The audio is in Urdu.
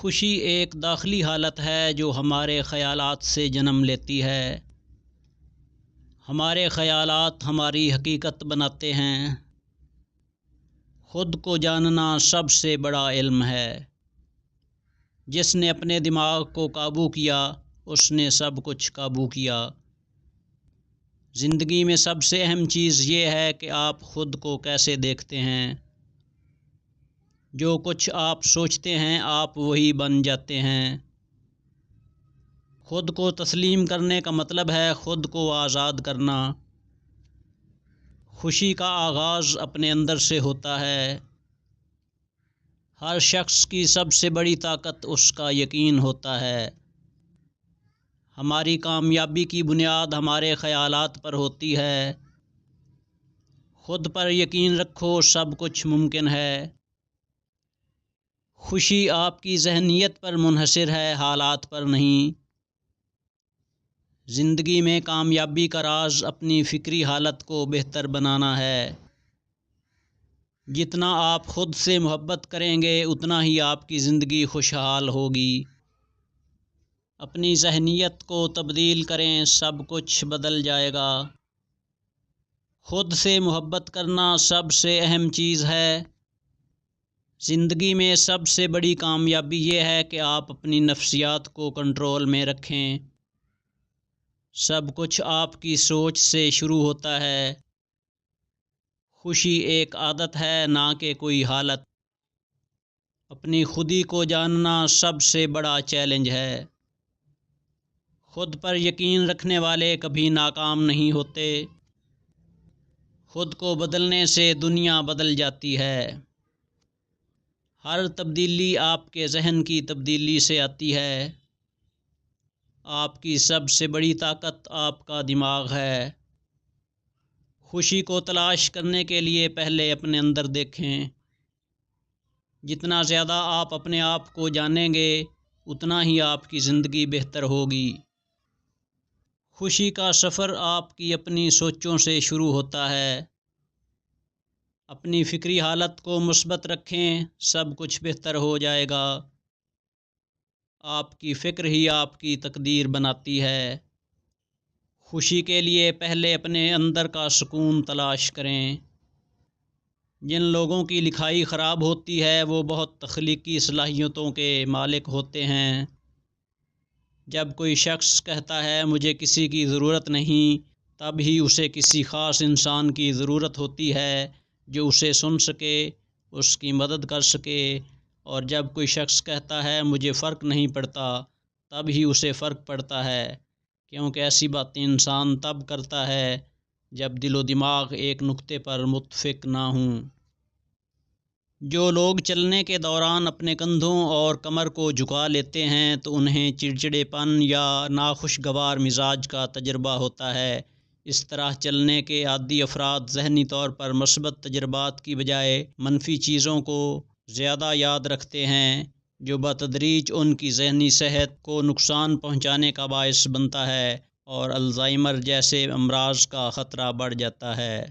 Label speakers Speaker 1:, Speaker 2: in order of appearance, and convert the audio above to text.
Speaker 1: خوشی ایک داخلی حالت ہے جو ہمارے خیالات سے جنم لیتی ہے۔ ہمارے خیالات ہماری حقیقت بناتے ہیں۔ خود کو جاننا سب سے بڑا علم ہے۔ جس نے اپنے دماغ کو قابو کیا اس نے سب کچھ قابو کیا۔ زندگی میں سب سے اہم چیز یہ ہے کہ آپ خود کو کیسے دیکھتے ہیں۔ جو کچھ آپ سوچتے ہیں آپ وہی بن جاتے ہیں۔ خود کو تسلیم کرنے کا مطلب ہے خود کو آزاد کرنا۔ خوشی کا آغاز اپنے اندر سے ہوتا ہے۔ ہر شخص کی سب سے بڑی طاقت اس کا یقین ہوتا ہے۔ ہماری کامیابی کی بنیاد ہمارے خیالات پر ہوتی ہے۔ خود پر یقین رکھو، سب کچھ ممکن ہے۔ خوشی آپ کی ذہنیت پر منحصر ہے، حالات پر نہیں۔ زندگی میں کامیابی کا راز اپنی فکری حالت کو بہتر بنانا ہے۔ جتنا آپ خود سے محبت کریں گے اتنا ہی آپ کی زندگی خوشحال ہوگی۔ اپنی ذہنیت کو تبدیل کریں، سب کچھ بدل جائے گا۔ خود سے محبت کرنا سب سے اہم چیز ہے۔ زندگی میں سب سے بڑی کامیابی یہ ہے کہ آپ اپنی نفسیات کو کنٹرول میں رکھیں۔ سب کچھ آپ کی سوچ سے شروع ہوتا ہے۔ خوشی ایک عادت ہے، نہ کہ کوئی حالت۔ اپنی خودی کو جاننا سب سے بڑا چیلنج ہے۔ خود پر یقین رکھنے والے کبھی ناکام نہیں ہوتے۔ خود کو بدلنے سے دنیا بدل جاتی ہے۔ ہر تبدیلی آپ کے ذہن کی تبدیلی سے آتی ہے۔ آپ کی سب سے بڑی طاقت آپ کا دماغ ہے۔ خوشی کو تلاش کرنے کے لیے پہلے اپنے اندر دیکھیں۔ جتنا زیادہ آپ اپنے آپ کو جانیں گے اتنا ہی آپ کی زندگی بہتر ہوگی۔ خوشی کا سفر آپ کی اپنی سوچوں سے شروع ہوتا ہے۔ اپنی فکری حالت کو مثبت رکھیں، سب کچھ بہتر ہو جائے گا۔ آپ کی فکر ہی آپ کی تقدیر بناتی ہے۔ خوشی کے لیے پہلے اپنے اندر کا سکون تلاش کریں۔ جن لوگوں کی لکھائی خراب ہوتی ہے وہ بہت تخلیقی صلاحیتوں کے مالک ہوتے ہیں۔ جب کوئی شخص کہتا ہے مجھے کسی کی ضرورت نہیں، تب ہی اسے کسی خاص انسان کی ضرورت ہوتی ہے جو اسے سن سکے، اس کی مدد کر سکے۔ اور جب کوئی شخص کہتا ہے مجھے فرق نہیں پڑتا، تب ہی اسے فرق پڑتا ہے، کیونکہ ایسی باتیں انسان تب کرتا ہے جب دل و دماغ ایک نقطے پر متفق نہ ہوں۔ جو لوگ چلنے کے دوران اپنے کندھوں اور کمر کو جھکا لیتے ہیں تو انہیں چڑچڑے پن یا ناخوشگوار مزاج کا تجربہ ہوتا ہے۔ اس طرح چلنے کے عادی افراد ذہنی طور پر مثبت تجربات کی بجائے منفی چیزوں کو زیادہ یاد رکھتے ہیں، جو بتدریج ان کی ذہنی صحت کو نقصان پہنچانے کا باعث بنتا ہے اور الزائمر جیسے امراض کا خطرہ بڑھ جاتا ہے۔